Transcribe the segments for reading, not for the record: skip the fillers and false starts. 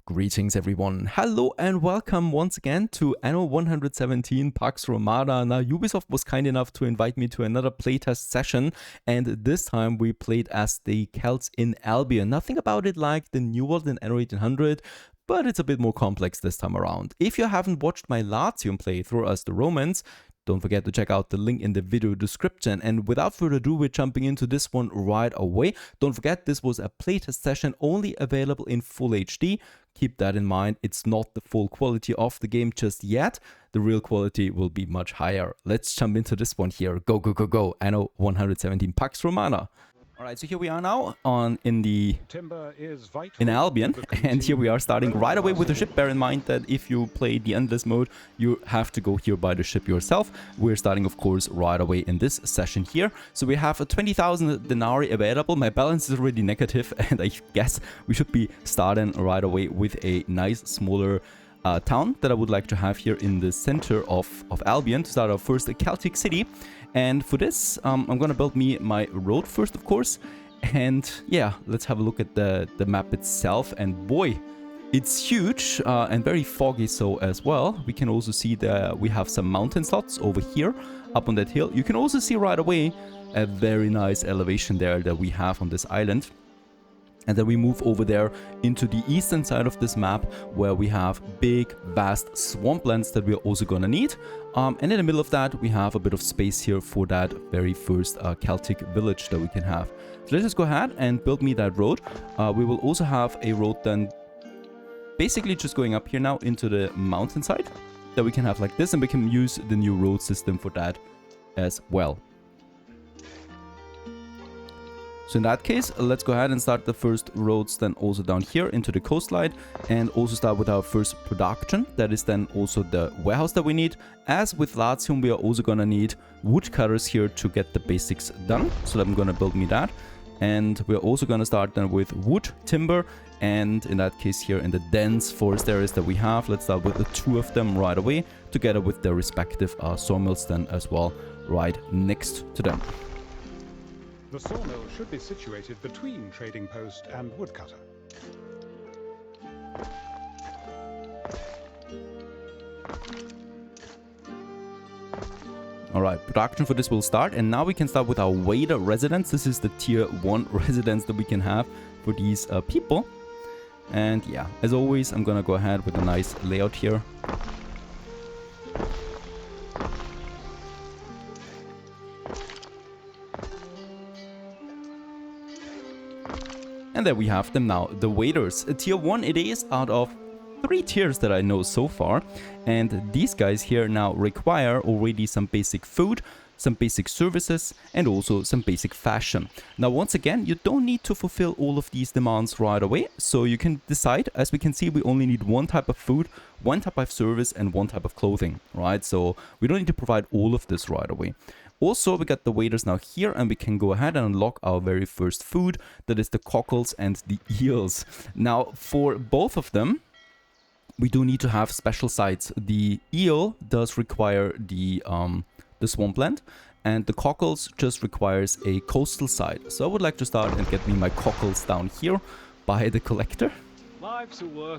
Greetings everyone, hello and welcome once again to Anno 117 Pax Romana. Now Ubisoft was kind enough to invite me to another playtest session, and this time we played as the Celts in Albion. Nothing about it like the New World in Anno 1800, but it's a bit more complex this time around. If you haven't watched my Latium playthrough as the Romans, don't forget to check out the link in the video description. And without further ado, we're jumping into this one right away. Don't forget, this was a playtest session only available in full HD. Keep that in mind. It's not the full quality of the game just yet. The real quality will be much higher. Let's jump into this one here. Go, go, go, go. Anno 117 Pax Romana. Alright, so here we are now in Albion, and here we are starting right away with the ship. Bear in mind that if you play the endless mode, you have to go here by the ship yourself. We're starting, of course, right away in this session here. So we have a 20,000 denarii available. My balance is already negative, and I guess we should be starting right away with a nice smaller town that I would like to have here in the center of Albion to start our first Celtic city. And for this, I'm gonna build me my road first, of course. And yeah, let's have a look at the map itself. And boy, it's huge and very foggy so as well. We can also see that we have some mountain slots over here up on that hill. You can also see right away a very nice elevation there that we have on this island. And then we move over there into the eastern side of this map, where we have big, vast swamplands that we're also gonna need. And in the middle of that, we have a bit of space here for that very first Celtic village that we can have. So let's just go ahead and build me that road. We will also have a road then basically just going up here now into the mountainside that we can have like this, and we can use the new road system for that as well. So in that case, let's go ahead and start the first roads then also down here into the coastline, and also start with our first production. That is then also the warehouse that we need. As with Latium, we are also gonna need woodcutters here to get the basics done. So I'm gonna build me that. And we're also gonna start then with wood, timber, and in that case here in the dense forest areas that we have, let's start with the two of them right away, together with their respective sawmills then as well, right next to them. The sawmill should be situated between trading post and woodcutter. Alright, production for this will start, and now we can start with our wader residence. This is the tier 1 residence that we can have for these people. And yeah, as always, I'm gonna go ahead with a nice layout here. And there we have them now, the waiters. Tier 1 it is out of 3 tiers that I know so far. And these guys here now require already some basic food, some basic services, and also some basic fashion. Now once again, you don't need to fulfill all of these demands right away. So you can decide, as we can see, we only need one type of food, one type of service, and one type of clothing, right? So we don't need to provide all of this right away. Also, we got the waiters now here, and we can go ahead and unlock our very first food, that is the cockles and the eels. Now, for both of them, we do need to have special sites. The eel does require the swampland, and the cockles just requires a coastal site. So I would like to start and get me my cockles down here by the collector.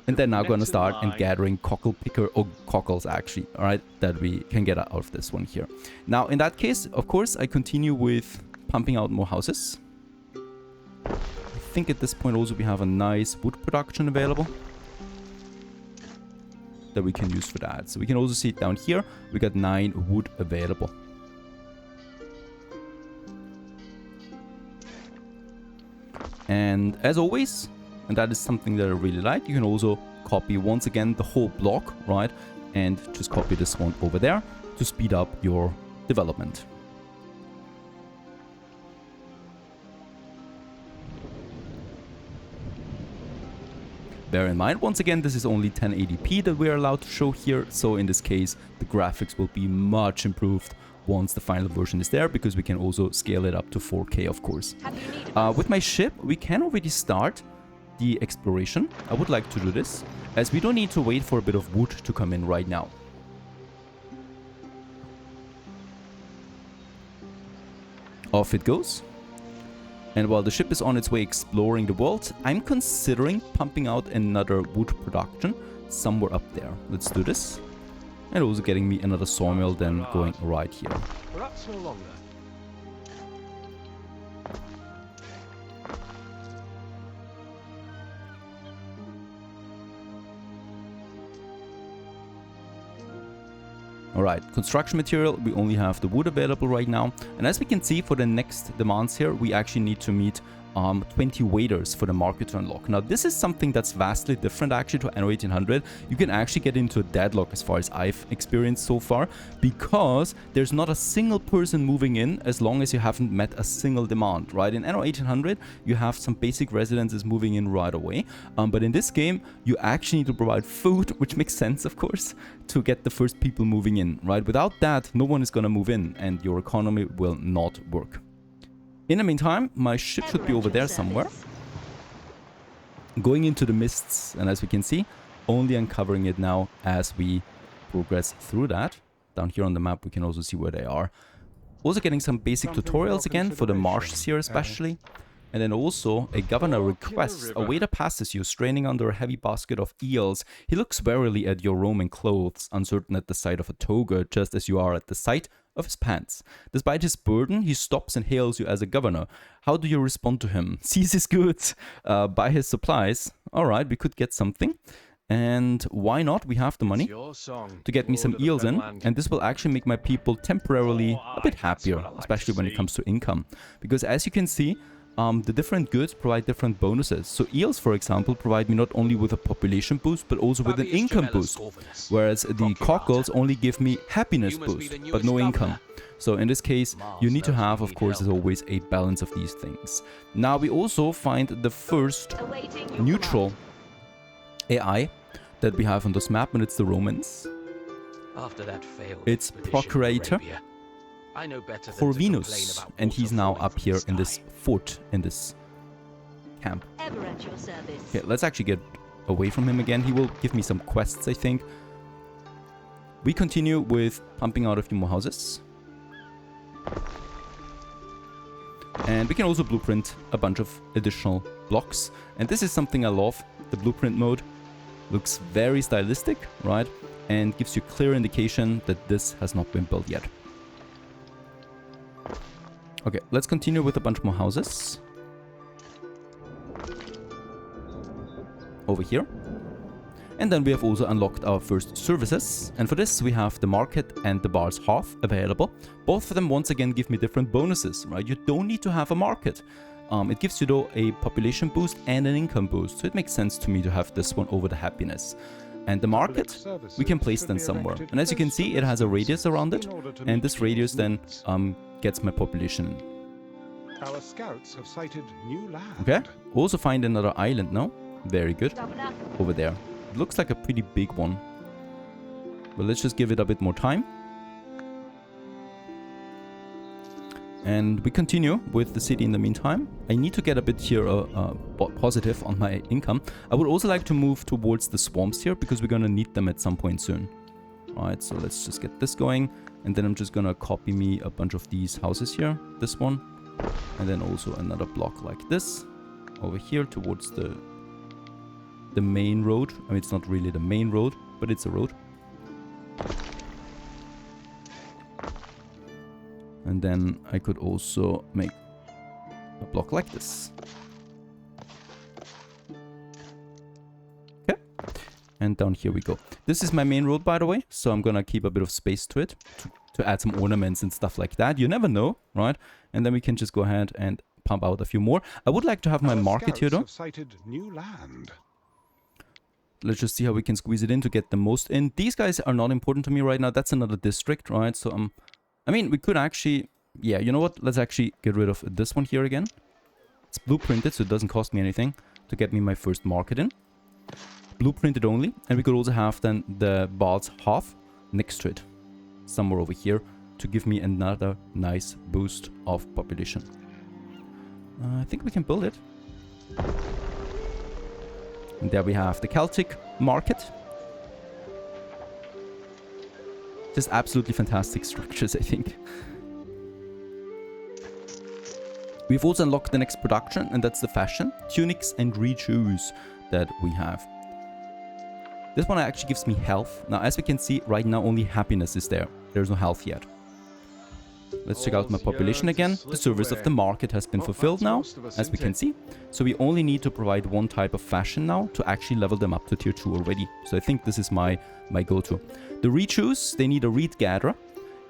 And then now going to start and gathering cockle picker, or cockles actually, alright, that we can get out of this one here. Now in that case, of course, I continue with pumping out more houses. I think at this point also we have a nice wood production available that we can use for that. So we can also see it down here, we got 9 wood available. And as always, and that is something that I really like, you can also copy once again the whole block, right? And just copy this one over there to speed up your development. Bear in mind, once again, this is only 1080p that we are allowed to show here. So in this case, the graphics will be much improved once the final version is there, because we can also scale it up to 4K, of course. With my ship, we can already start the exploration. I would like to do this, as we don't need to wait for a bit of wood to come in right now. Off it goes. And while the ship is on its way exploring the world, I'm considering pumping out another wood production somewhere up there. Let's do this. And also getting me another sawmill then going right here. Perhaps no longer. Alright, construction material, we only have the wood available right now. And as we can see, for the next demands here, we actually need to meet 20 waiters for the market to unlock. Now, this is something that's vastly different actually to Anno 1800. You can actually get into a deadlock as far as I've experienced so far, because there's not a single person moving in as long as you haven't met a single demand, right? In Anno 1800, you have some basic residences moving in right away. But in this game, you actually need to provide food, which makes sense, of course, to get the first people moving in, right? Without that, no one is gonna move in and your economy will not work. In the meantime, my ship should be over there somewhere. Going into the mists, and as we can see, only uncovering it now as we progress through that. Down here on the map, we can also see where they are. Also getting some basic tutorials again for the marshes here especially. And then also a governor requests a waiter passes you, straining under a heavy basket of eels. He looks warily at your Roman clothes, uncertain at the sight of a toga, just as you are at the sight of his pants. Despite his burden, he stops and hails you as a governor. How do you respond to him? Seize his goods, buy his supplies. Alright, we could get something. And why not? We have the money to get me some eels in. And this will actually make my people temporarily a bit happier, especially when it comes to income. Because as you can see, the different goods provide different bonuses. So eels, for example, provide me not only with a population boost, but also with an income boost. Whereas the cockles only give me happiness boost, but no income. So in this case, you need to have, of course, as always, a balance of these things. Now we also find the first neutral AI that we have on this map, and it's the Romans. After that failed It's Procurator Corvinus, and he's now up here in this fort, in this camp. Okay, let's actually get away from him again. He will give me some quests, I think. We continue with pumping out a few more houses. And we can also blueprint a bunch of additional blocks. And this is something I love. The blueprint mode looks very stylistic, right? And gives you clear indication that this has not been built yet. Okay, let's continue with a bunch more houses. Over here. And then we have also unlocked our first services. And for this, we have the market and the bar's hearth available. Both of them, once again, give me different bonuses, right? You don't need to have a market. It gives you, though, a population boost and an income boost. So it makes sense to me to have this one over the happiness. And the market, we can place them somewhere. And as you can see, it has a radius around it. And this radius then gets my population. Our scouts have sighted new land. Okay, also find another island now. Very good. Over there. It looks like a pretty big one. But let's just give it a bit more time. And we continue with the city in the meantime. I need to get a bit here positive on my income. I would also like to move towards the swamps here, because we're going to need them at some point soon. Alright, so let's just get this going. And then I'm just going to copy me a bunch of these houses here. This one. And then also another block like this. Over here towards the main road. I mean, it's not really the main road, but it's a road. And then I could also make a block like this. Okay. And down here we go. This is my main road, by the way. So I'm gonna keep a bit of space to it to add some ornaments and stuff like that. You never know, right? And then we can just go ahead and pump out a few more. I would like to have my market here, though. Sighted new land. Let's just see how we can squeeze it in to get the most in. These guys are not important to me right now. That's another district, right? So I mean, we could actually... Yeah, you know what? Let's actually get rid of this one here again. It's blueprinted, so it doesn't cost me anything to get me my first market in. Blueprinted only. And we could also have then the Baal's Hearth next to it. Somewhere over here to give me another nice boost of population. I think we can build it. And there we have the Celtic market. Just absolutely fantastic structures, I think. We've also unlocked the next production, and that's the fashion, tunics and re-shoes that we have. This one actually gives me health. Now, as we can see, right now only happiness is there. There's no health yet. Let's check out my population again. The service of the market has been fulfilled now, as we can see. So we only need to provide one type of fashion now to actually level them up to tier 2 already. So I think this is my go-to. The re-shoes, they need a reed gatherer.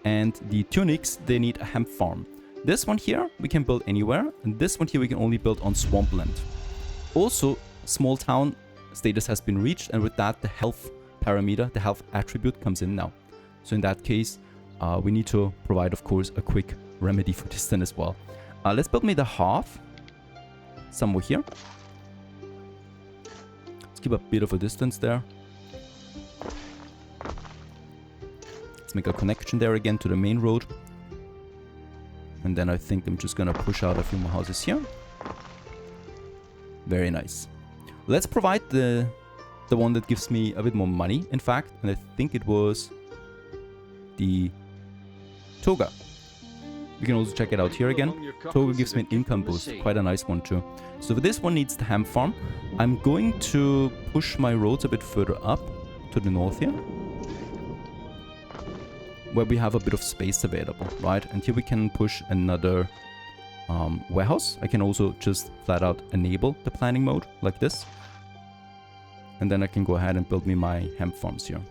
And the tunics, they need a hemp farm. This one here, we can build anywhere. And this one here, we can only build on swampland. Also, small town status has been reached. And with that, the health parameter, the health attribute comes in now. So in that case, we need to provide, of course, a quick remedy for this then as well. Let's build me the hearth. Somewhere here. Let's keep a bit of a distance there. Let's make a connection there again to the main road. And then I think I'm just gonna push out a few more houses here. Very nice. Let's provide the one that gives me a bit more money, in fact. And I think it was the toga. We can also check it out here again. Toga gives me an income boost. Quite a nice one too. So for this one needs the hemp farm. I'm going to push my roads a bit further up to the north here, where we have a bit of space available, right? And here we can push another warehouse. I can also just flat out enable the planning mode like this. And then I can go ahead and build me my hemp farms here.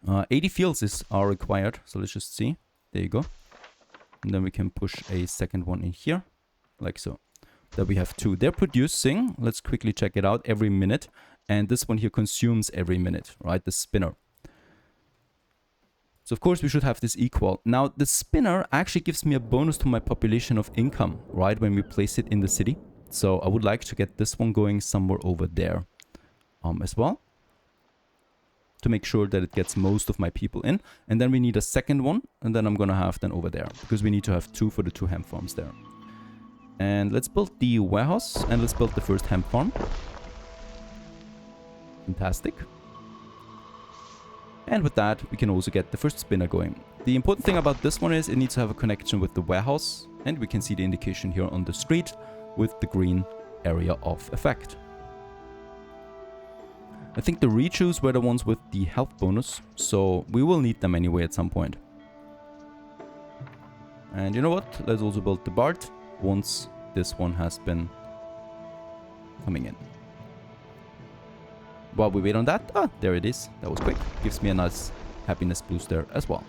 Uh, 80 fields are required, so let's just see. There you go. And then we can push a second one in here, like so. There we have 2. They're producing, let's quickly check it out, every minute. And this one here consumes every minute, right? The spinner. So of course we should have this equal. Now the spinner actually gives me a bonus to my population of income, right? When we place it in the city. So I would like to get this one going somewhere over there as well, to make sure that it gets most of my people in. And then we need a second one, and then I'm gonna have then over there, because we need to have 2 for the 2 hemp farms there. And let's build the warehouse, and let's build the first hemp farm. Fantastic. And with that, we can also get the first spinner going. The important thing about this one is it needs to have a connection with the warehouse, and we can see the indication here on the street with the green area of effect. I think the re-choose were the ones with the health bonus, so we will need them anyway at some point. And you know what? Let's also build the Bard once this one has been coming in. While we wait on that, there it is. That was quick. Gives me a nice happiness boost there as well.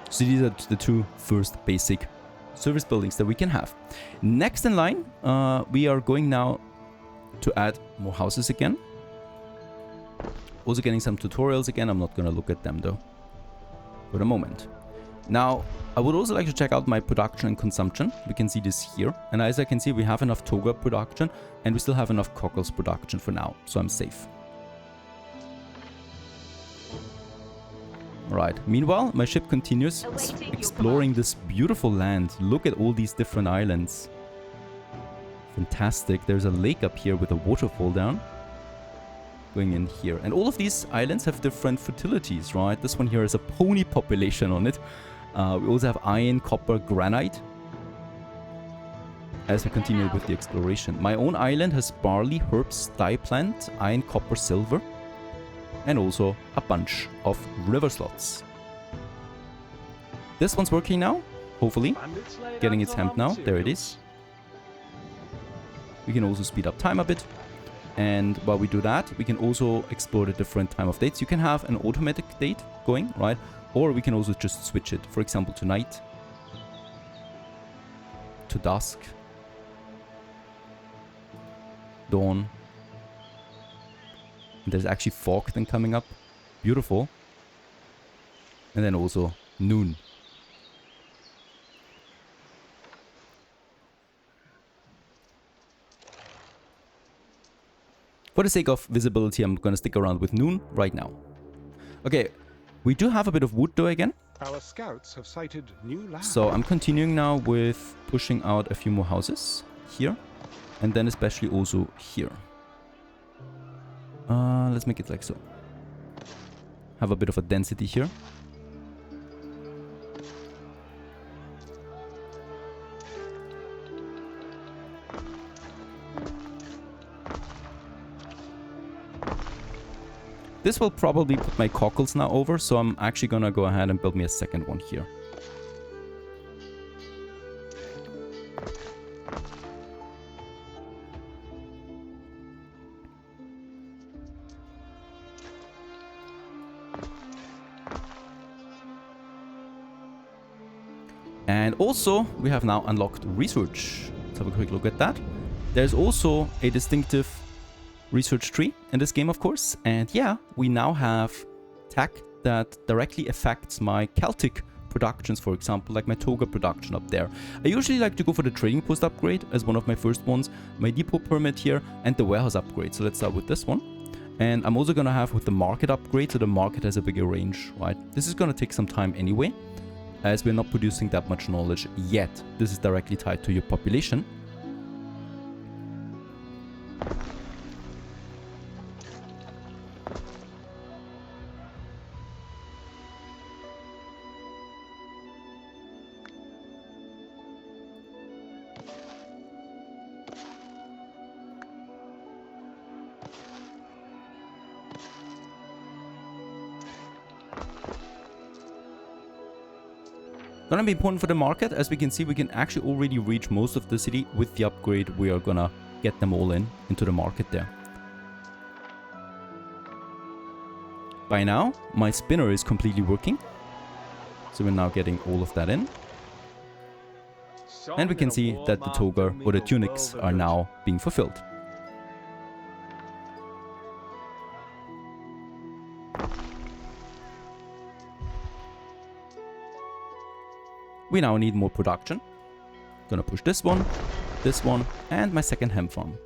So these are the 2 first basic service buildings that we can have. Next in line, we are going now to add more houses again. Also getting some tutorials again. I'm not going to look at them though for the moment. Now, I would also like to check out my production and consumption. We can see this here. And as I can see, we have enough toga production and we still have enough cockles production for now. So I'm safe. Right. Meanwhile, my ship continues exploring this beautiful land. Look at all these different islands. Fantastic. There's a lake up here with a waterfall down. Going in here. And all of these islands have different fertilities, right? This one here has a pony population on it. We also have iron, copper, granite. As we continue with the exploration. My own island has barley, herbs, dye plant, iron, copper, silver. And also a bunch of river slots. This one's working now, hopefully. Getting its hemp now. There it is. We can also speed up time a bit. And while we do that, we can also explore the different time of dates. You can have an automatic date going, right? Or we can also just switch it. For example, to night. To dusk. Dawn. And there's actually fog then coming up. Beautiful. And then also noon. For the sake of visibility, I'm going to stick around with noon right now. Okay, we do have a bit of wood though again. Our scouts have sighted new land. So I'm continuing now with pushing out a few more houses here. And then especially also here. Let's make it like so. Have a bit of a density here. This will probably put my cockles now over, so I'm actually gonna go ahead and build me a second one here. And also, we have now unlocked research. Let's have a quick look at that. There's also a distinctive research tree in this game, of course. And yeah, we now have tech that directly affects my Celtic productions, for example, like my toga production up there. I usually like to go for the trading post upgrade as one of my first ones, my depot permit here, and the warehouse upgrade. So let's start with this one. And I'm also gonna have with the market upgrade, so the market has a bigger range, right? This is gonna take some time anyway, as we're not producing that much knowledge yet. This is directly tied to your population. Gonna be important for the market. As we can see, we can actually already reach most of the city with the upgrade. We are gonna get them all into the market there. By now, my spinner is completely working. So we're now getting all of that in. And we can see that the toga or the tunics are now being fulfilled. We now need more production. Gonna push this one, and my second hemp farm.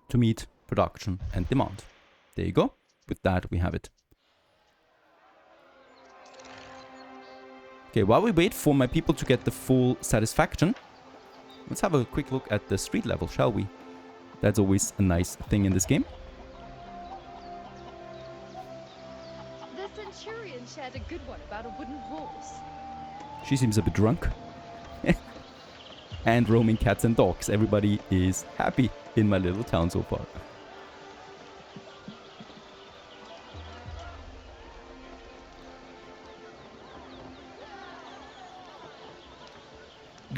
To meet production and demand. There you go. With that, we have it. Okay, while we wait for my people to get the full satisfaction, let's have a quick look at the street level, shall we? That's always a nice thing in this game. Shared a good one about a wooden horse. She seems a bit drunk. And roaming cats and dogs. Everybody is happy in my little town so far.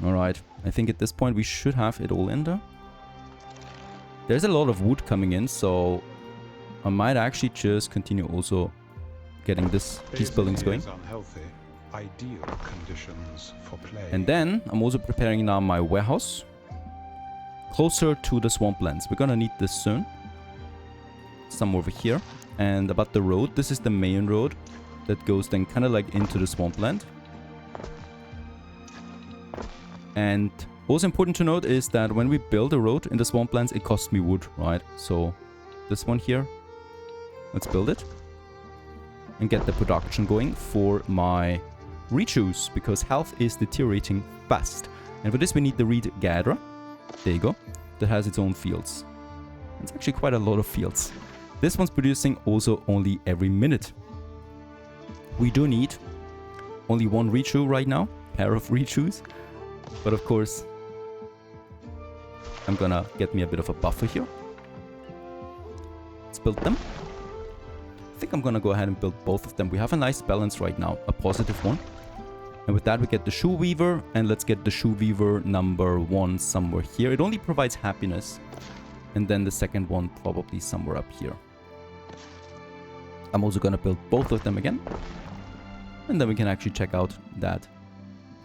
Alright, I think at this point we should have it all in there. There's a lot of wood coming in, so I might actually just continue also getting these buildings going. Ideal conditions for play. And then I'm also preparing now my warehouse closer to the swamplands. We're gonna need this soon. Some over here. And about the road, this is the main road that goes then kind of like into the swampland. And also important to note is that when we build a road in the swamplands, it costs me wood, right? So this one here, let's build it. And get the production going for my reed shoes, because health is deteriorating fast. And for this we need the reed gatherer. There you go. That has its own fields. It's actually quite a lot of fields. This one's producing also only every minute. We do need only one reed shoe right now. Pair of reed shoes. But of course, I'm gonna get me a bit of a buffer here. Let's build them. I think I'm gonna go ahead and build both of them. We have a nice balance right now, a positive one. And with that we get the shoe weaver, and let's get the shoe weaver number 1 somewhere here. It only provides happiness. And then the second one probably somewhere up here. I'm also gonna build both of them again. And then we can actually check out that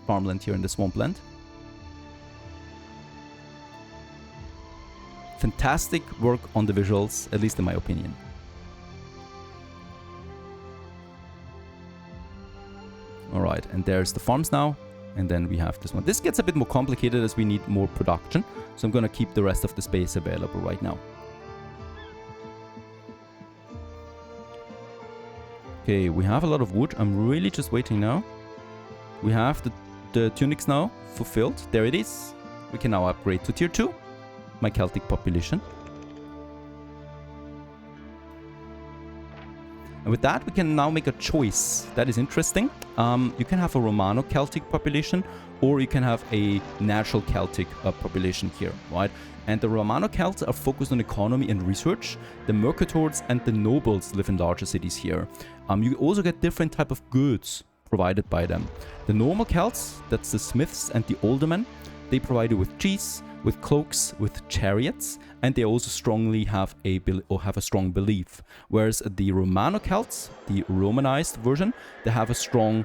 farmland here in the swampland. Fantastic work on the visuals, at least in my opinion. Alright, and there's the farms now, and then we have this one. This gets a bit more complicated as we need more production, so I'm gonna keep the rest of the space available right now. Okay, we have a lot of wood. I'm really just waiting now. We have the tunics now fulfilled. There it is. We can now upgrade to tier 2. my Celtic population. And with that, we can now make a choice. That is interesting. You can have a Romano-Celtic population, or you can have a natural Celtic population here, right? And the Romano-Celts are focused on economy and research. The Mercators and the nobles live in larger cities here. You also get different type of goods provided by them. The normal Celts, that's the smiths and the aldermen, they provide you with cheese, with cloaks, with chariots, and they also strongly have a strong belief. Whereas the Romano-Celts, the Romanized version, they have a strong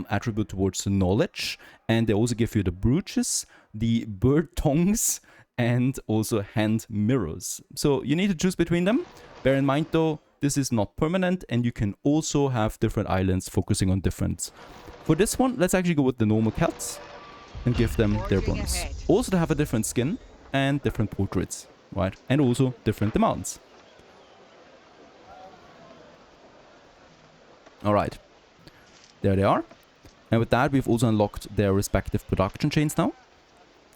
attribute towards knowledge, and they also give you the brooches, the bird tongues, and also hand mirrors. So you need to choose between them. Bear in mind though, this is not permanent, and you can also have different islands focusing on different. For this one, let's actually go with the normal Celts and give them their bronze. Also, they have a different skin and different portraits, right? And also different demands. Alright, there they are. And with that, we've also unlocked their respective production chains now.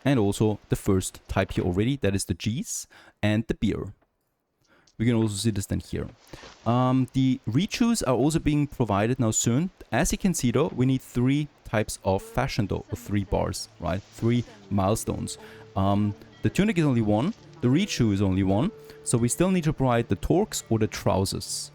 And also the first type here already, that is the cheese and the beer. We can also see this then here. The rechews are also being provided now soon. As you can see though, we need 3 types of fashion though, or 3 bars, right? 3 milestones. The tunic is only 1, the rechew is only 1, so we still need to provide the torques or the trousers.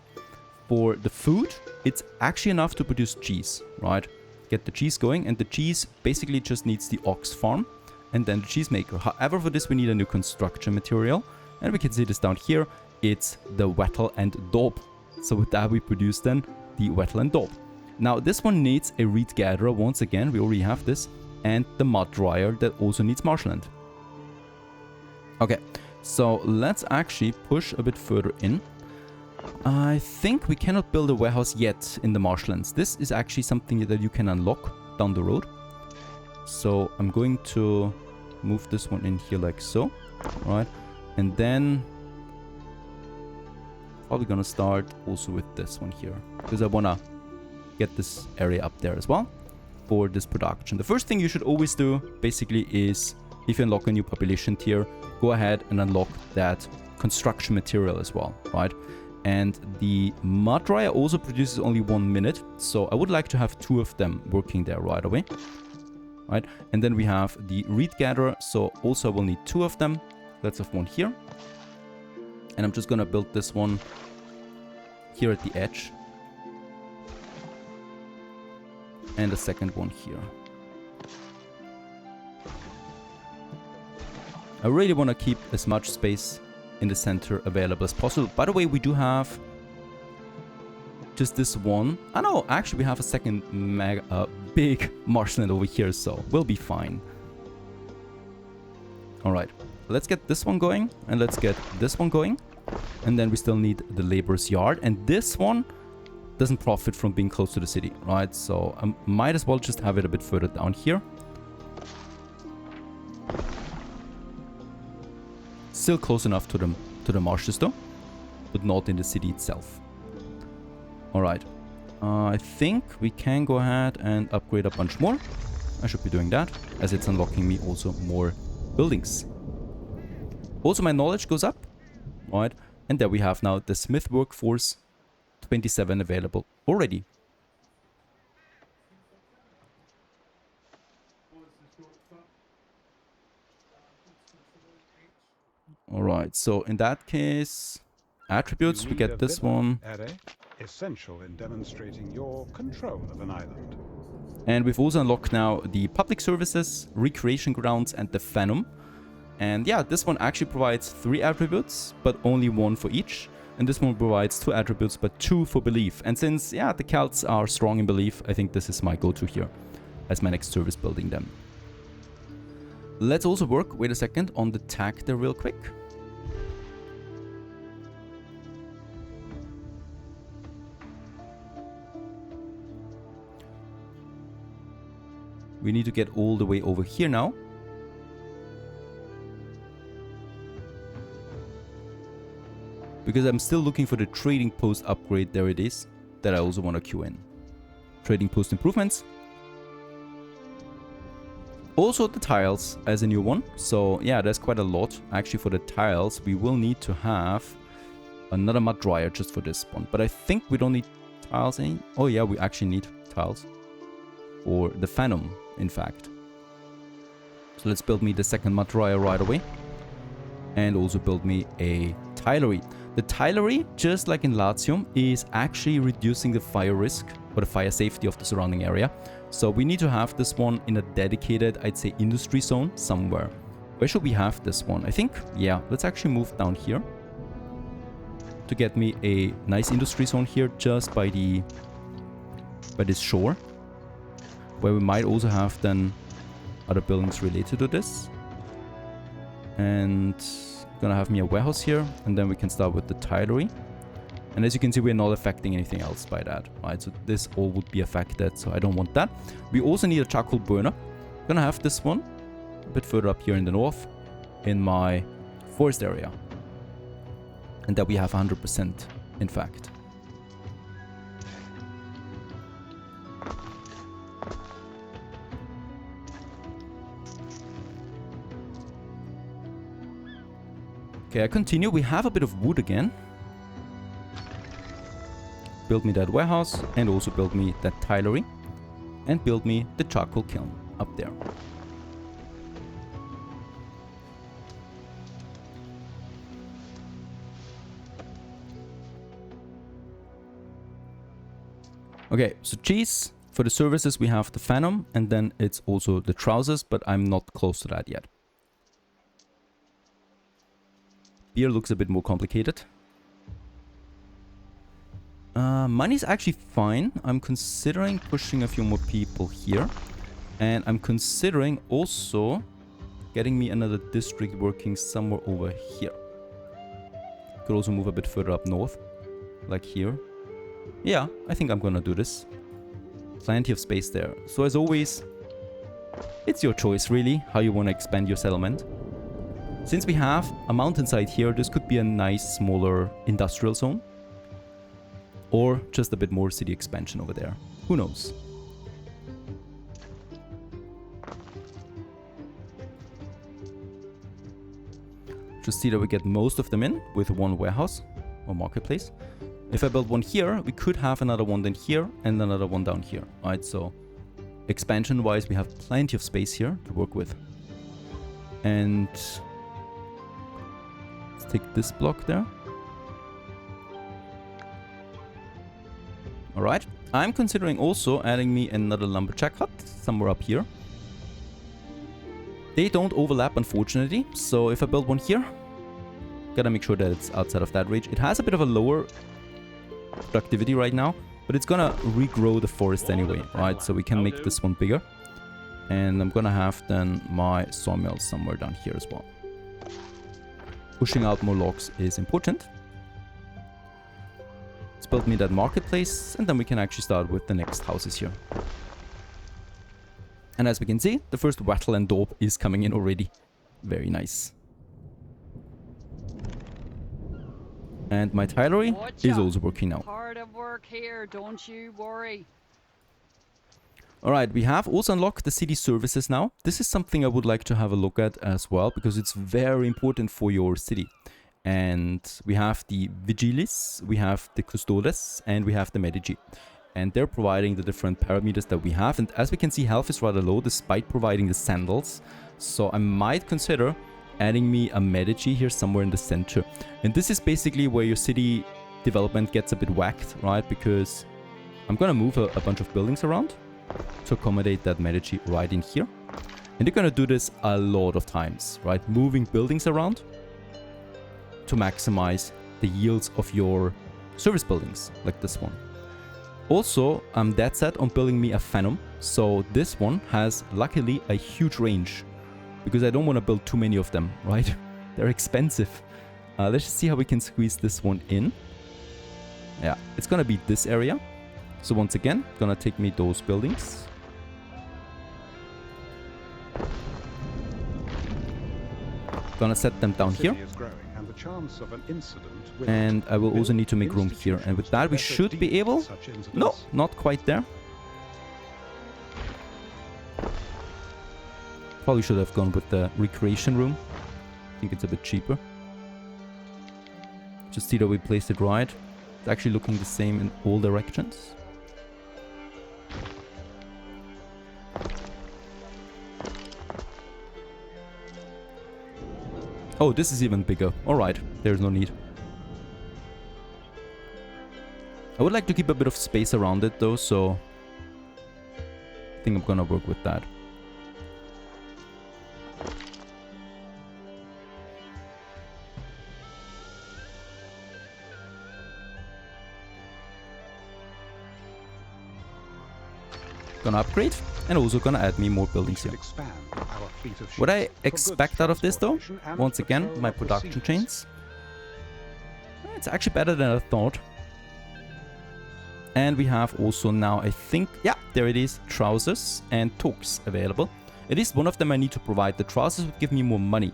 For the food, it's actually enough to produce cheese, right? Get the cheese going, and the cheese basically just needs the ox farm and then the cheesemaker. However, for this we need a new construction material, and we can see this down here. It's the wattle and daub. So with that we produce then the wattle and daub. Now this one needs a reed gatherer once again, we already have this, and the mud dryer that also needs marshland. Okay, so let's actually push a bit further in. I think we cannot build a warehouse yet in the marshlands. This is actually something that you can unlock down the road. So I'm going to move this one in here like so, right? And then probably gonna start also with this one here, because I wanna get this area up there as well for this production. The first thing you should always do basically is, if you unlock a new population tier, go ahead and unlock that construction material as well, right? And the mud dryer also produces only 1 minute, so I would like to have 2 of them working there right away, right? And then we have the reed gatherer, so also I will need 2 of them. Let's have 1 here. And I'm just gonna build this one here at the edge. And a second one here. I really want to keep as much space in the center available as possible. By the way, we do have just this one. I know, actually we have a second big marshland over here, so we'll be fine. Alright, let's get this one going, and let's get this one going. And then we still need the laborer's yard, and this one doesn't profit from being close to the city, right? So I might as well just have it a bit further down here. Still close enough to the marshes though, but not in the city itself. Alright, I think we can go ahead and upgrade a bunch more. I should be doing that, as it's unlocking me also more buildings. Also my knowledge goes up, right? And there we have now the smith workforce, 27 available already. Alright, so in that case, attributes, we get this one. Essential in demonstrating your control of an island. And we've also unlocked now the public services, recreation grounds, and the phantom. And yeah, this one actually provides 3 attributes, but only 1 for each. And this one provides 2 attributes, but 2 for belief. And since, yeah, the Celts are strong in belief, I think this is my go-to here as my next service building them. Let's also work, wait a second, on the tag there real quick. We need to get all the way over here now. Because I'm still looking for the trading post upgrade, there it is, that I also want to queue in. Trading post improvements. Also the tiles as a new one. So yeah, there's quite a lot. Actually, for the tiles, we will need to have another mud dryer just for this one. But I think we don't need tiles any. Oh yeah, we actually need tiles. Or the Phantom, in fact. So let's build me the second mud dryer right away. And also build me a tilery. The tilery, just like in Latium, is actually reducing the fire risk or the fire safety of the surrounding area. So we need to have this one in a dedicated, I'd say, industry zone somewhere. Where should we have this one? I think, yeah, let's actually move down here to get me a nice industry zone here just by this shore, where we might also have then other buildings related to this. And gonna have me a warehouse here, and then we can start with the tilery. And as you can see, we're not affecting anything else by that, right? So this all would be affected, so I don't want that. We also need a charcoal burner. Gonna have this one a bit further up here in the north in my forest area. And that we have 100%, in fact. Okay, I continue. We have a bit of wood again. Build me that warehouse and also build me that tilery. And build me the charcoal kiln up there. Okay, so cheese. For the services we have the Phantom and then it's also the trousers, but I'm not close to that yet. Beer looks a bit more complicated. Money's actually fine. I'm considering pushing a few more people here. And I'm considering also getting me another district working somewhere over here. Could also move a bit further up north. Like here. Yeah, I think I'm gonna do this. Plenty of space there. So as always, it's your choice really, how you want to expand your settlement. Since we have a mountainside here, this could be a nice smaller industrial zone. Or just a bit more city expansion over there. Who knows? Just see that we get most of them in with one warehouse or marketplace. If I build one here, we could have another one then here and another one down here. Right, so expansion wise, we have plenty of space here to work with. And let's take this block there. Alright, I'm considering also adding me another lumberjack hut somewhere up here. They don't overlap unfortunately, so if I build one here, gotta make sure that it's outside of that range. It has a bit of a lower productivity right now, but it's gonna regrow the forest anyway, right? So we can make this one bigger. And I'm gonna have then my sawmill somewhere down here as well. Pushing out more logs is important. Let's build me that marketplace and then we can actually start with the next houses here. And as we can see, the first wattle and daub is coming in already. Very nice. And my tilery is also working now. Hard of work here, don't you worry. Alright, we have also unlocked the city services now. This is something I would like to have a look at as well, because it's very important for your city. And we have the Vigilis, we have the Custodes, and we have the Medici. And they're providing the different parameters that we have. And as we can see, health is rather low despite providing the sandals. So I might consider adding me a Medici here somewhere in the center. And this is basically where your city development gets a bit whacked, right? Because I'm gonna move a bunch of buildings around to accommodate that Medici right in here. And you're gonna do this a lot of times, right? Moving buildings around to maximize the yields of your service buildings, like this one. Also, I'm dead set on building me a Phantom. So this one has luckily a huge range, because I don't want to build too many of them, right? They're expensive. Let's just see how we can squeeze this one in. Yeah, it's gonna be this area. So once again, gonna take me those buildings. Gonna set them down here. And I will also need to make room here. And with that, we should be able... No, not quite there. Probably should have gone with the recreation room. I think it's a bit cheaper. Just see that we placed it right. It's actually looking the same in all directions. Oh, this is even bigger. Alright, there's no need. I would like to keep a bit of space around it though, so I think I'm gonna work with that. Gonna upgrade and also gonna add me more buildings here. What I expect out of this though, once again, my production chains. It's actually better than I thought. And we have also now, I think, yeah, there it is, trousers and toques available. At least one of them I need to provide. The trousers would give me more money.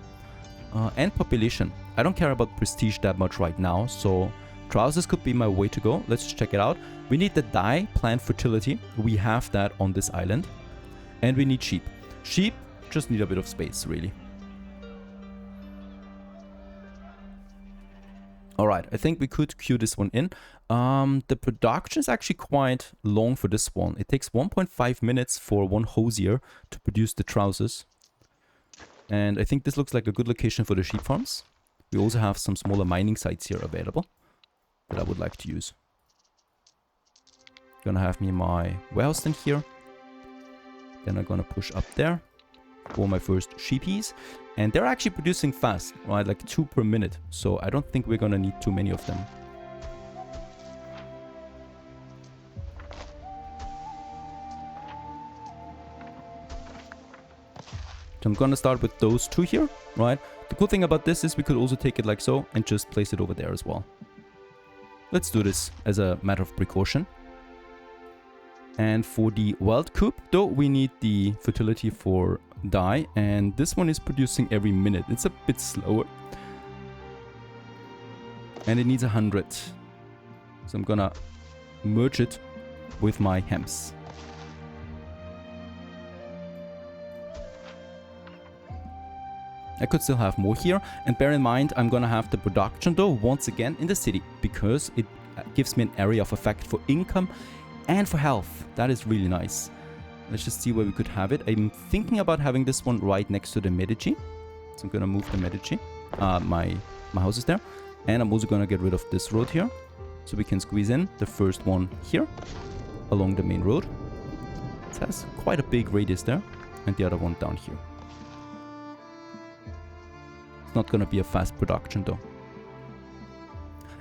And population. I don't care about prestige that much right now, so trousers could be my way to go. Let's check it out. We need the dye, plant fertility. We have that on this island. And we need sheep. Sheep just need a bit of space, really. Alright, I think we could queue this one in. The production is actually quite long for this one. It takes 1.5 minutes for one hosier to produce the trousers. And I think this looks like a good location for the sheep farms. We also have some smaller mining sites here available that I would like to use. Gonna have me my warehouse then here. Then I'm gonna push up there for my first sheepies. And they're actually producing fast, right? Like 2 per minute. So I don't think we're gonna need too many of them. So I'm gonna start with those 2 here, right? The cool thing about this is we could also take it like so and just place it over there as well. Let's do this as a matter of precaution. And for the wild coop, though, we need the fertility for dye. And this one is producing every minute. It's a bit slower. And it needs 100. So I'm gonna merge it with my hems. I could still have more here. And bear in mind, I'm gonna have the production, though, once again in the city. Because it gives me an area of effect for income and for health. That is really nice. Let's just see where we could have it. I'm thinking about having this one right next to the Medici. So I'm gonna move the Medici. My house is there. And I'm also gonna get rid of this road here. So we can squeeze in the first one here along the main road. It has quite a big radius there. And the other one down here. It's not gonna be a fast production though.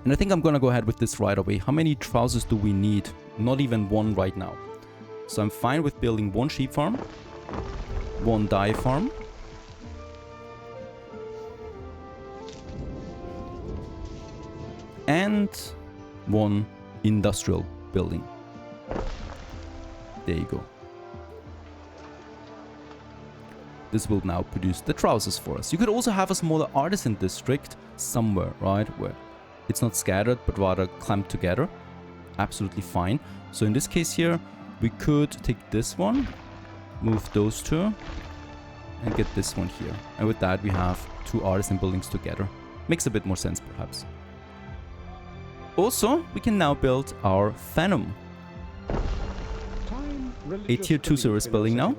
And I think I'm gonna go ahead with this right away. How many trousers do we need? Not even one right now. So I'm fine with building 1 sheep farm, 1 dye farm, and 1 industrial building. There you go. This will now produce the trousers for us. You could also have a smaller artisan district somewhere, right? Where it's not scattered, but rather clamped together. Absolutely fine. So in this case here, we could take this one, move those 2, and get this one here. And with that, we have 2 artisan buildings together. Makes a bit more sense, perhaps. Also, we can now build our Phantom. A tier 2 service building now.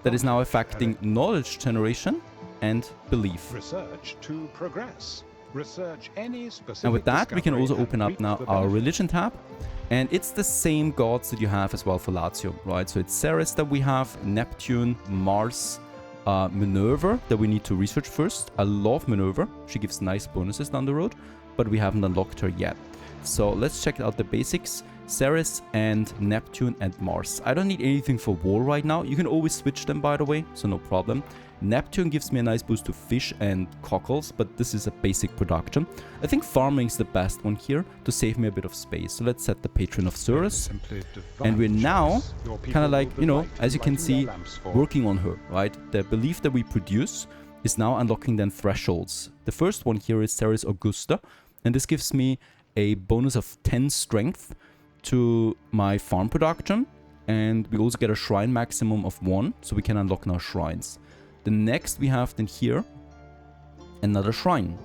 That is now affecting knowledge generation and belief. Research to progress. Research any specific And with that, we can also discovery open and up now reap the our benefit. religion tab. And it's the same gods that you have as well for Latium, right? So it's Ceres that we have, Neptune, Mars, Minerva that we need to research first. I love Minerva. She gives nice bonuses down the road, but we haven't unlocked her yet. So let's check out the basics. Ceres and Neptune and Mars. I don't need anything for war right now. You can always switch them, by the way, so no problem. Neptune gives me a nice boost to fish and cockles, but this is a basic production. I think farming is the best one here to save me a bit of space. So let's set the patron of Ceres. And we're now kind of like, you know, as you can see, working on her, right? The belief that we produce is now unlocking then thresholds. The first one here is Ceres Augusta, and this gives me a bonus of 10 strength to my farm production And we also get a shrine maximum of 1, so we can unlock now shrines. The next we have then here another shrine.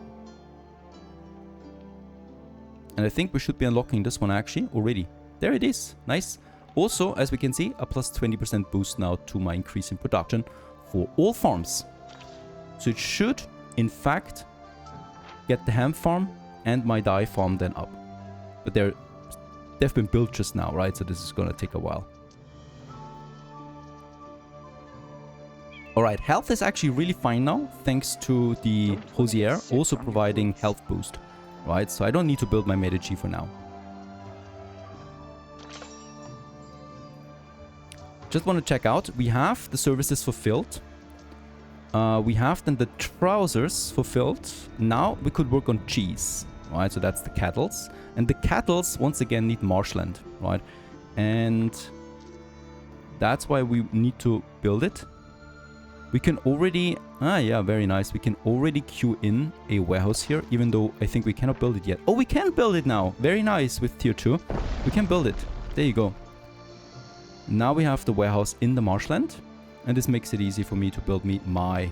And I think we should be unlocking this one actually already. There it is. Nice. Also, as we can see, a plus 20% boost now to my increase in production for all farms. So it should, in fact, get the ham farm and my dye farm then up. But they've been built just now, right? So this is gonna take a while. Alright, health is actually really fine now, thanks to the Hosier also providing health boost. Right, so I don't need to build my Medici for now. Just want to check out, we have the services fulfilled. We have then the trousers fulfilled. Now we could work on cheese, right? So that's the cattles. And the cattles, once again, need marshland, right? And that's why we need to build it. We can already... Ah, yeah, very nice. We can already queue in a warehouse here, even though I think we cannot build it yet. Oh, we can build it now. Very nice with tier 2. We can build it. There you go. Now we have the warehouse in the marshland. And this makes it easy for me to build me my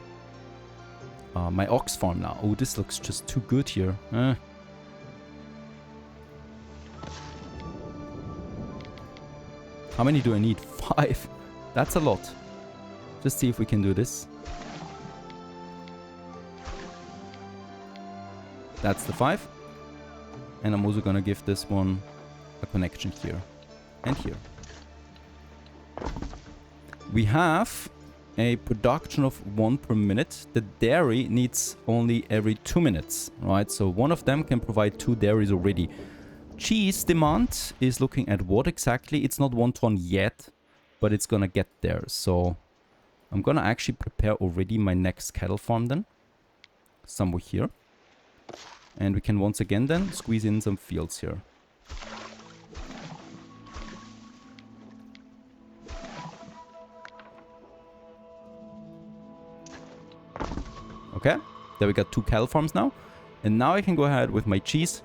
ox farm now. Oh, this looks just too good here. How many do I need? 5. That's a lot. Just see if we can do this. That's the 5. And I'm also gonna give this one a connection here and here. We have a production of 1 per minute. The dairy needs only every 2 minutes, right? So one of them can provide 2 dairies already. Cheese demand is looking at what exactly? It's not 1 ton yet, but it's gonna get there. So I'm gonna actually prepare already my next cattle farm then. Somewhere here. And we can once again then squeeze in some fields here. Okay, there we got 2 cattle farms now. And now I can go ahead with my cheese.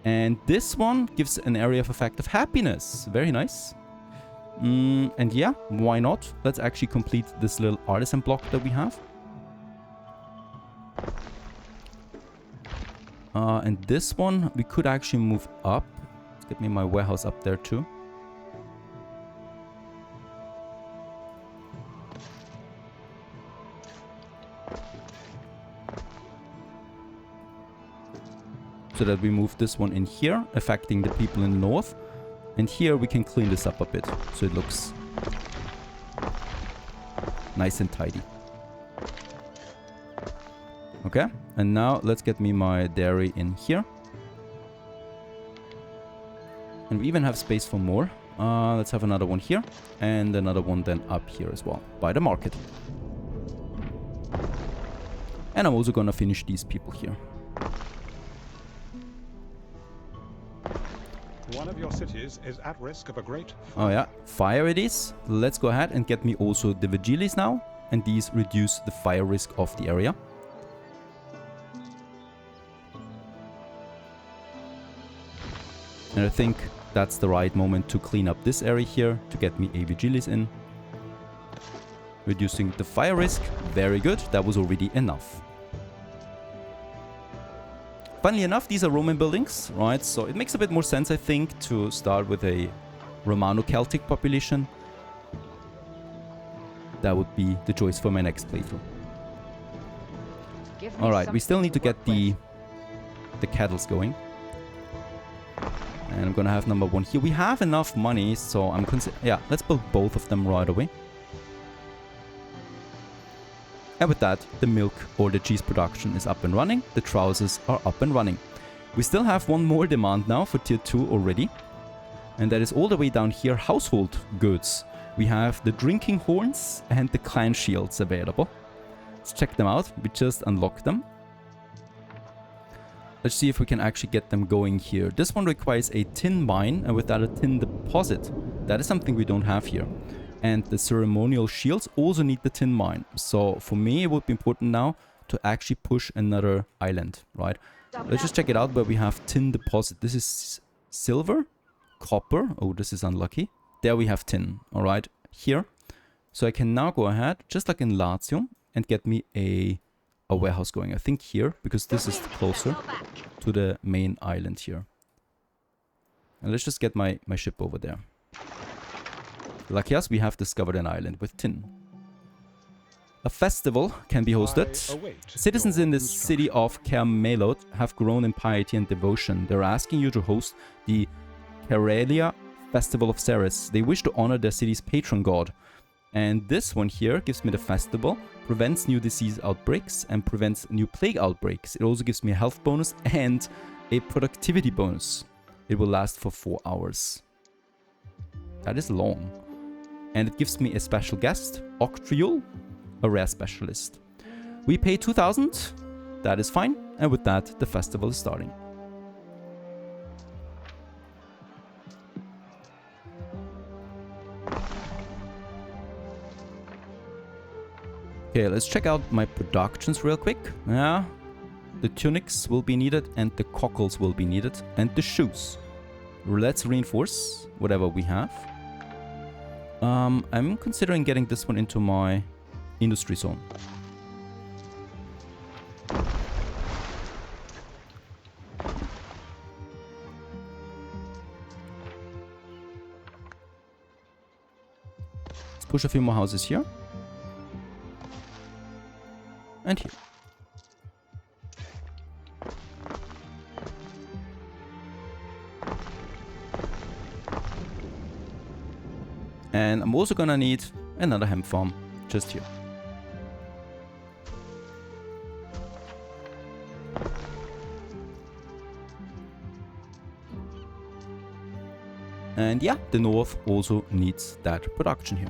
And this one gives an area of effect of happiness. Very nice. And yeah, why not? Let's actually complete this little artisan block that we have. And this one, we could actually move up. Let's get me my warehouse up there too. So that we move this one in here, affecting the people in the north. And here we can clean this up a bit, so it looks nice and tidy. Okay, and now let's get me my dairy in here. And we even have space for more. Let's have another one here, and another one then up here as well, by the market. And I'm also gonna finish these people here. One of your cities is at risk of a great fire. Oh yeah, fire it is. Let's go ahead and get me also the vigilis now. And these reduce the fire risk of the area. And I think that's the right moment to clean up this area here, to get me a vigilis in. Reducing the fire risk. Very good, that was already enough. Funnily enough, these are Roman buildings, right? So it makes a bit more sense, I think, to start with a Romano-Celtic population. That would be the choice for my next playthrough. Alright, we still need to get the cattles going. And I'm gonna have number 1 here. We have enough money, so I'm yeah, let's build both of them right away. And with that, the milk or the cheese production is up and running. The trousers are up and running. We still have one more demand now for tier 2 already. And that is all the way down here, household goods. We have the drinking horns and the clan shields available. Let's check them out. We just unlocked them. Let's see if we can actually get them going here. This one requires a tin mine, and with that a tin deposit. That is something we don't have here. And the ceremonial shields also need the tin mine. So for me, it would be important now to actually push another island, right? Let's just check it out where we have tin deposit. This is silver, copper. Oh, this is unlucky. There we have tin, all right, here. So I can now go ahead, just like in Latium, and get me a warehouse going. I think here, because this is closer to the main island here. And let's just get my ship over there. Like yes, we have discovered an island with tin. A festival can be hosted. Citizens in the city of Camelot have grown in piety and devotion. They're asking you to host the Karelia Festival of Ceres. They wish to honor their city's patron god. And this one here gives me the festival, prevents new disease outbreaks, and prevents new plague outbreaks. It also gives me a health bonus and a productivity bonus. It will last for 4 hours. That is long. And it gives me a special guest, Octriul, a rare specialist. We pay 2,000. That is fine. And with that, the festival is starting. Okay, let's check out my productions real quick. Yeah, the tunics will be needed and the cockles will be needed and the shoes. Let's reinforce whatever we have. I'm considering getting this one into my industry zone. Let's push a few more houses here. And here. And I'm also gonna need another hemp farm just here. And yeah, the north also needs that production here.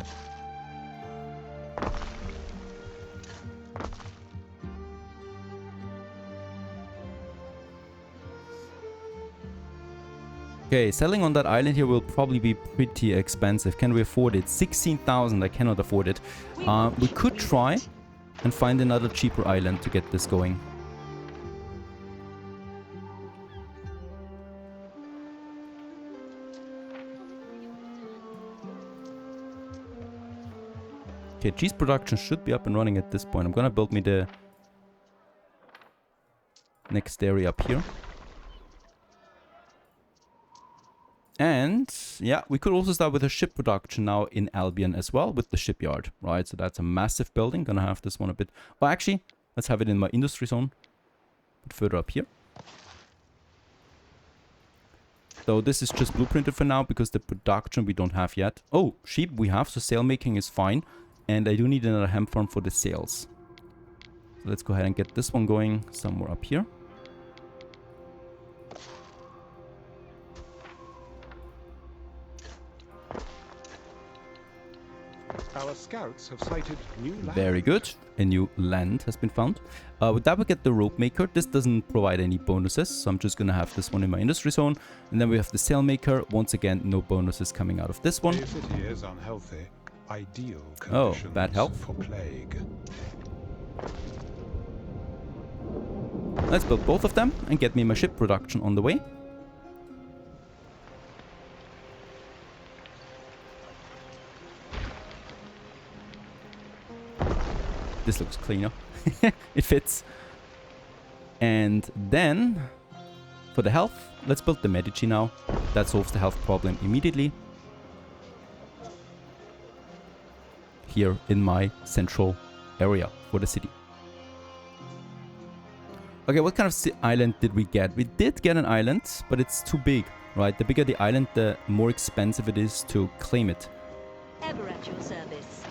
Okay, selling on that island here will probably be pretty expensive. Can we afford it? 16,000, I cannot afford it. We could try and find another cheaper island to get this going. Okay, cheese production should be up and running at this point. I'm gonna build me the next area up here. And yeah, we could also start with a ship production now in Albion as well with the shipyard, right? So that's a massive building. Gonna have this one a bit. Well, actually, let's have it in my industry zone, a bit further up here. So this is just blueprinted for now because the production we don't have yet. Oh, sheep we have, so sail making is fine. And I do need another hemp farm for the sails. So let's go ahead and get this one going somewhere up here. Our scouts have sighted new land. Very good. A new land has been found. With that we get the rope maker. This doesn't provide any bonuses, so I'm just gonna have this one in my industry zone. And then we have the sail maker. Once again, no bonuses coming out of this one. The city is unhealthy. Ideal Oh, conditions bad health. for plague. Let's build both of them and get me my ship production on the way. This looks cleaner. It fits. And then, for the health, let's build the Medici now. That solves the health problem immediately. Here in my central area for the city. Okay, what kind of island did we get? We did get an island, but it's too big, right? The bigger the island, the more expensive it is to claim it. Ever at your service.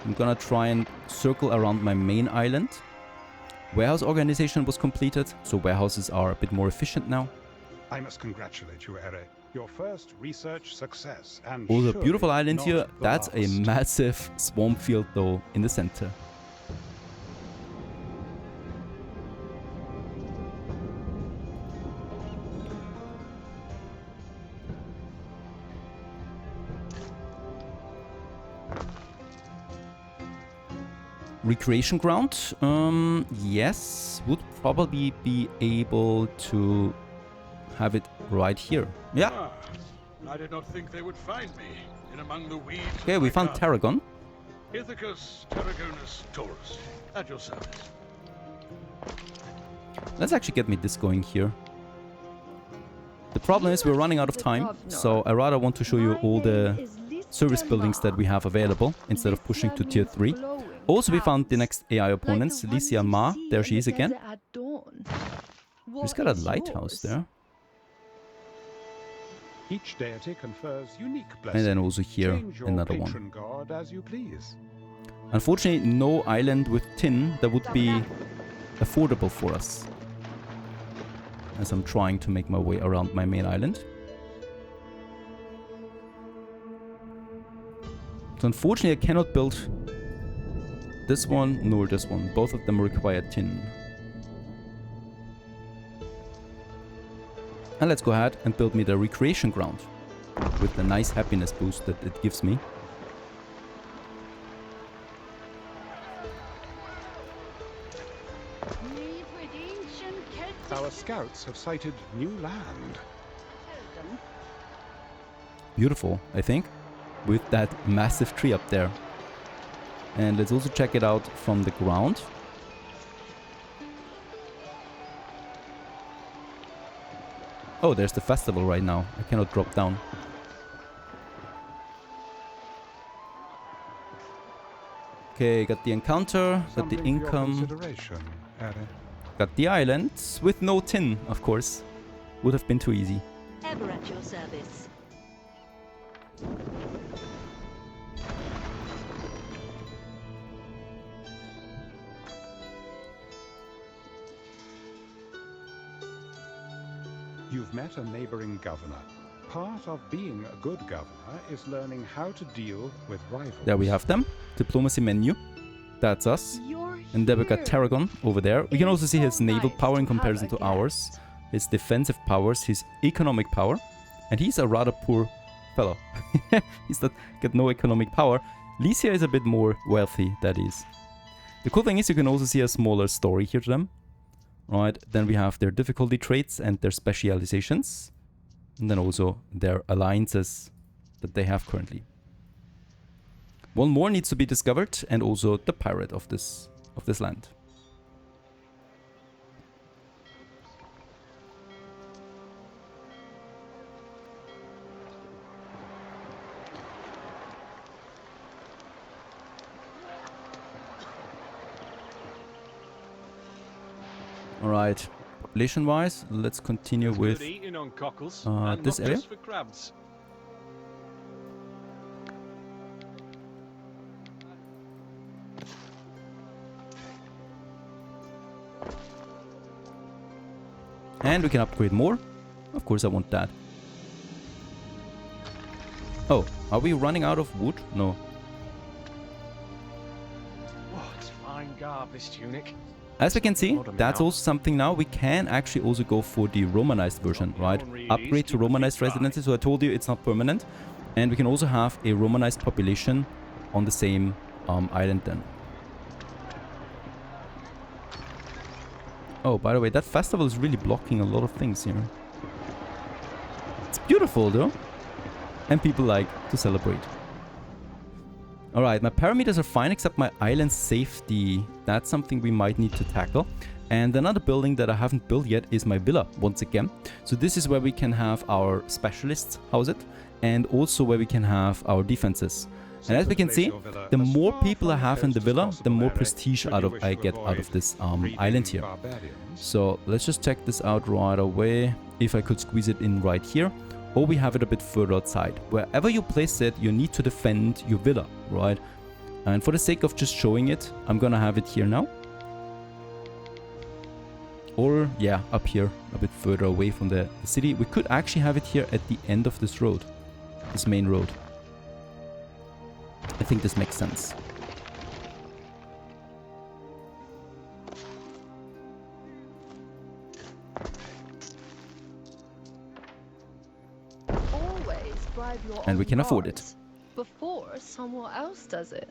I'm gonna try and circle around my main island. Warehouse organization was completed, so warehouses are a bit more efficient now. I must congratulate you, Ere. Your first research success, and Also, surely beautiful island not here. the That's a last. massive swamp field, though, in the center. Recreation ground, yes, would probably be able to have it right here. Yeah, I did not think they would find me in among the weeds. Okay, we found Tarragon. Ithacus Tarragonus Taurus, at your service. Let's actually get me this going here. The problem is we're running out of time, so I rather want to show you all the service buildings that we have available instead of pushing to tier 3. Also, we found the next AI opponents, Licia and Ma. There she is again. She's got a lighthouse there. Each deity confers unique And blessings. then also here, Change your another patron one. god as you please. Unfortunately, no island with tin that would be affordable for us, as I'm trying to make my way around my main island. So unfortunately, I cannot build this one nor this one. Both of them require tin. And let's go ahead and build me the recreation ground with the nice happiness boost that it gives me. Our scouts have sighted new land. Beautiful, I think, with that massive tree up there. And let's also check it out from the ground. Oh, there's the festival right now. I cannot drop down. Okay, got the encounter, got the Something for your income, consideration, Harry. got the island, with no tin, of course. Would have been too easy. Ever at your service. You've met a neighboring governor. Part of being a good governor is learning how to deal with rivals. There we have them. Diplomacy menu. That's us. And there we got Tarragon over there. We can also see his naval power in comparison to ours. His defensive powers, his economic power. And he's a rather poor fellow. He's got no economic power. Licia is a bit more wealthy, that is. The cool thing is you can also see a smaller story here to them. Right, then we have their difficulty traits and their specializations. And then also their alliances that they have currently. One more needs to be discovered, and also the pirate of this land. All right. Population-wise, let's continue with Good eating on cockles, and this not area. just for crabs. And we can upgrade more. Of course, I want that. Oh, are we running out of wood? No. What fine garb, this tunic. As we can see, that's also something now. We can actually also go for the Romanized version, right? Upgrade to Romanized residences. So I told you it's not permanent. And we can also have a Romanized population on the same island then. Oh, by the way, that festival is really blocking a lot of things here. It's beautiful though. And people like to celebrate. Alright, my parameters are fine except my island safety. That's something we might need to tackle. And another building that I haven't built yet is my villa, once again. So this is where we can have our specialists house it. And also where we can have our defenses. And as we can see, the more people I have in the villa, the more prestige I get out of this island here. So let's just check this out right away. If I could squeeze it in right here. Or we have it a bit further outside. Wherever you place it, you need to defend your villa, right? And for the sake of just showing it, I'm gonna have it here now. Or, yeah, up here, a bit further away from the city. We could actually have it here at the end of this road. This main road. I think this makes sense. And we can afford it. Before someone else does it.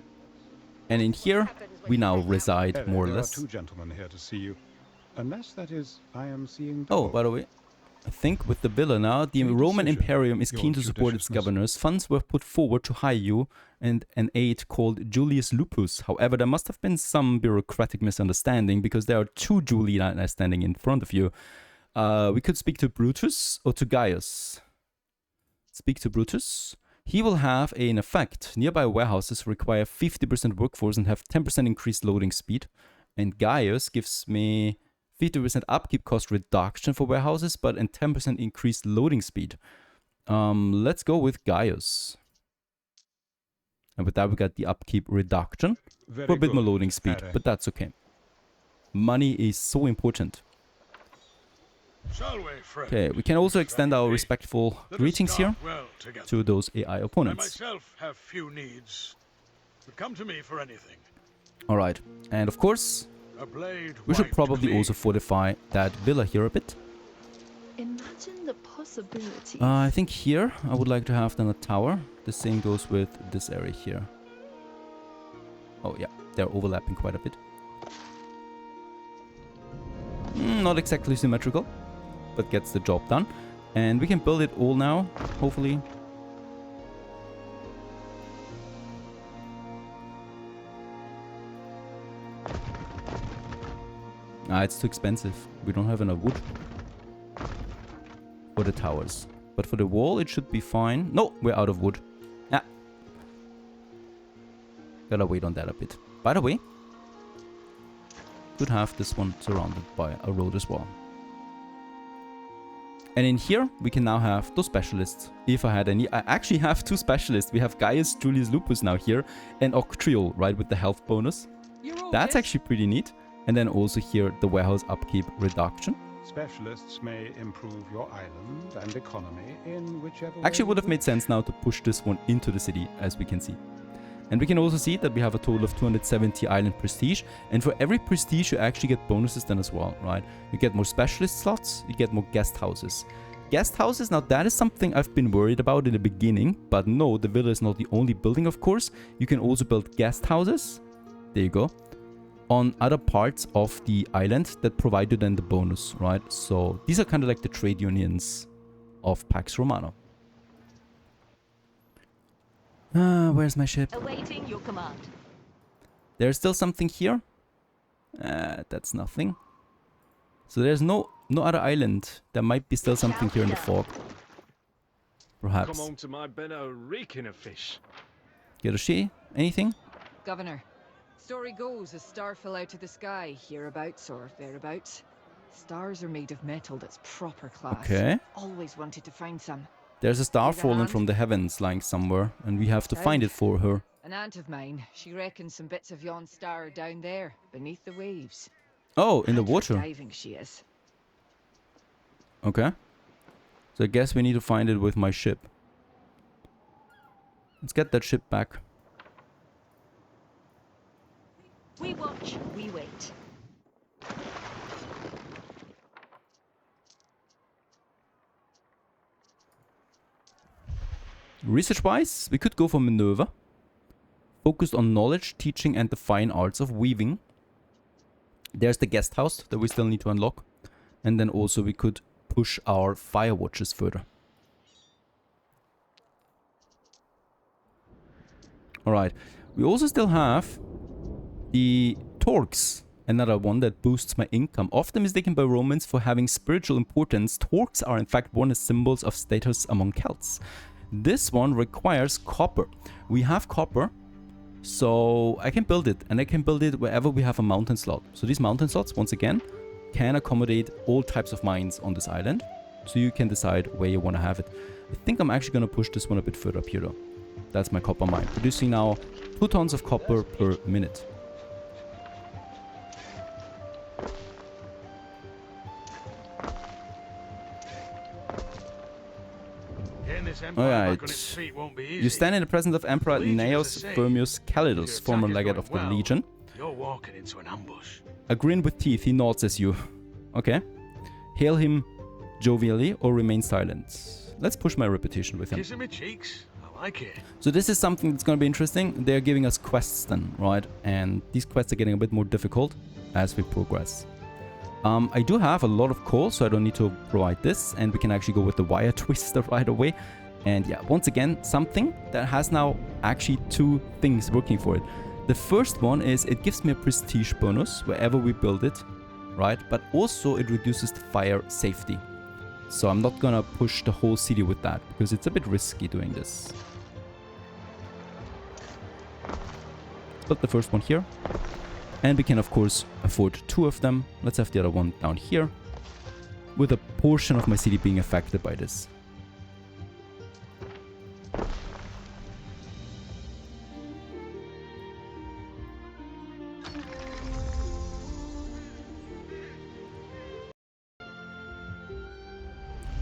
And in here, we now reside more or There are less. two gentlemen here to see you. Unless, that is, I am seeing Oh, double. by the way, I think with the villa now, the Your Roman decision, Imperium is your keen to support its judiciousness. governors. Funds were put forward to hire you and an aide called Julius Lupus. However, there must have been some bureaucratic misunderstanding because there are two Julii standing in front of you. We could speak to Brutus or to Gaius. Speak to Brutus. He will have an effect. Nearby warehouses require 50% workforce and have 10% increased loading speed. And Gaius gives me 50% upkeep cost reduction for warehouses, but and 10% increased loading speed. Let's go with Gaius. And with that, we got the upkeep reduction Very for a bit more good, loading speed, Harry. but that's okay. Money is so important. Shall we, friend? Okay, we can also extend our respectful Let us greetings start here well together. to those AI I opponents. myself have few needs, but come to me for anything. Alright, and of course, A blade we should white probably clean. also fortify that villa here a bit. Imagine the possibilities. I think here I would like to have then a tower. The same goes with this area here. Oh yeah, they're overlapping quite a bit. Not exactly symmetrical, but gets the job done. And we can build it all now, hopefully. It's too expensive. We don't have enough wood for the towers. But for the wall, it should be fine. No, we're out of wood. Yeah. Gotta wait on that a bit. By the way, could have this one surrounded by a road as well. And in here, we can now have those specialists. If I had any, I actually have two specialists. We have Gaius Julius Lupus now here and Octriol, right, with the health bonus. That's actually pretty neat. And then also here, the warehouse upkeep reduction. Specialists may improve your island and economy in whichever Actually, way would you have made wish. sense now to push this one into the city, as we can see. And we can also see that we have a total of 270 island prestige. And for every prestige, you actually get bonuses then as well, right? You get more specialist slots, you get more guest houses. Guest houses, now that is something I've been worried about in the beginning. But no, the villa is not the only building, of course. You can also build guest houses. There you go. On other parts of the island that provide you then the bonus, right? So these are kind of like the trade unions of Pax Romana. Where's my ship? Awaiting your command. There's still something here. That's nothing. So there's no other island. There might be still something here in the fog. Perhaps. Come home to my benno reeking of fish. Hiroshi, anything? Governor, story goes a star fell out of the sky, hereabouts or thereabouts. Stars are made of metal that's proper class. Okay. Always wanted to find some. There's a star Need a fallen hand? from the heavens lying somewhere, and we have to find it for her. An aunt of mine, she reckons some bits of yon star are down there, beneath the waves. Oh, in the Bad for water. diving she is. Okay. So I guess we need to find it with my ship. Let's get that ship back. We watch, we wait. Research-wise, we could go for Minerva. Focused on knowledge, teaching, and the fine arts of weaving. There's the guest house that we still need to unlock. And then also we could push our fire watches further. Alright. We also still have the Torques. Another one that boosts my income. Often mistaken by Romans for having spiritual importance, Torques are in fact worn as symbols of status among Celts. This one requires copper. We have copper, so I can build it, and I can build it wherever we have a mountain slot. So these mountain slots, once again, can accommodate all types of mines on this island. So you can decide where you want to have it. I think I'm actually going to push this one a bit further up here though. That's my copper mine, producing now 2 tons of copper per minute. Getting this empire back on Alright. its feet won't be easy. You stand in the presence of Emperor Legions are Neos safe. Firmius Calidus, If your former attack is legate going of the well, Legion. You're walking into an ambush. A grin with teeth, he nods as you. Okay. Hail him jovially or remain silent. Let's push my reputation with him. Kissing me cheeks. I like it. So this is something that's going to be interesting. They're giving us quests then, right? And these quests are getting a bit more difficult as we progress. I do have a lot of coal, so I don't need to provide this. And we can actually go with the wire twister right away. And yeah, once again, something that has now actually two things working for it. The first one is it gives me a prestige bonus wherever we build it, right? But also it reduces the fire safety. So I'm not gonna push the whole city with that because it's a bit risky doing this. Let's put the first one here. And we can of course afford two of them. Let's have the other one down here, with a portion of my city being affected by this.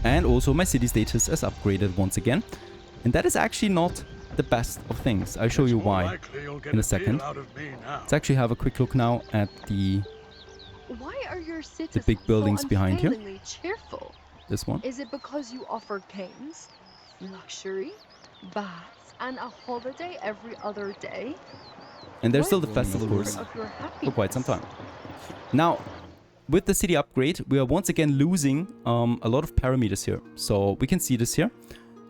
And also my city status is upgraded once again. And that is actually not the best of things. I'll show you why in a second. Let's actually have a quick look now at the Why are your citizens big buildings so behind here. unfailingly cheerful? This one. Is it because you offer kings, luxury, baths, and a holiday every other day? And there's still What the fest, is of the course, secret of your for quite some happiness? time. Now, with the city upgrade, we are once again losing a lot of parameters here. So we can see this here.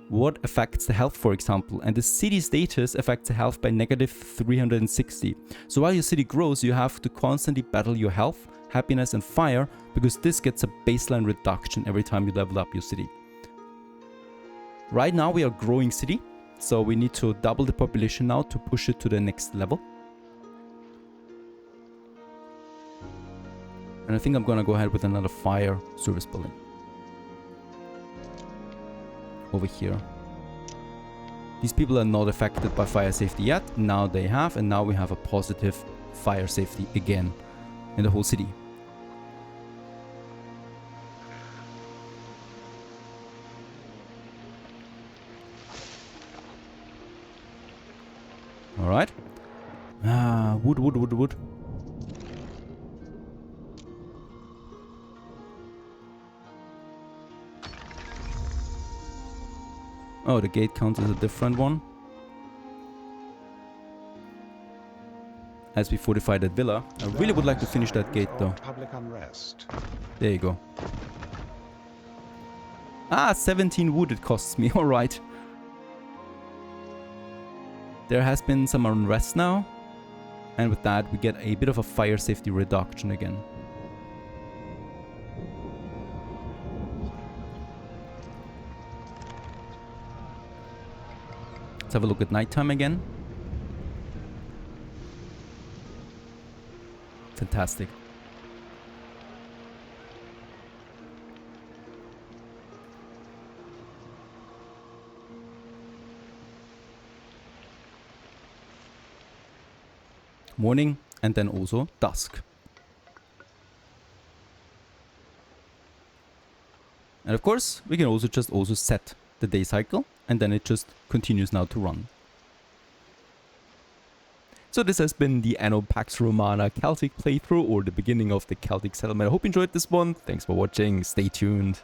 What affects the health, for example, and the city status affects the health by negative 360. So while your city grows, you have to constantly battle your health, happiness, and fire, because this gets a baseline reduction every time you level up your city. Right now we are a growing city, so we need to double the population now to push it to the next level. And I think I'm gonna go ahead with another fire service building. Over here. These people are not affected by fire safety yet. Now they have, and now we have a positive fire safety again in the whole city. Alright. Wood. Oh, the gate counts as a different one. As we fortify that villa. I really would like to finish that gate though. Public unrest. There you go. Ah, 17 wood it costs me, alright. There has been some unrest now. And with that we get a bit of a fire safety reduction again. Let's have a look at nighttime again. Fantastic. Morning and then also dusk. And of course, we can also just set the day cycle, and then it just continues now to run. So this has been the Anno Pax Romana Celtic playthrough, or the beginning of the Celtic settlement. I hope you enjoyed this one. Thanks for watching. Stay tuned.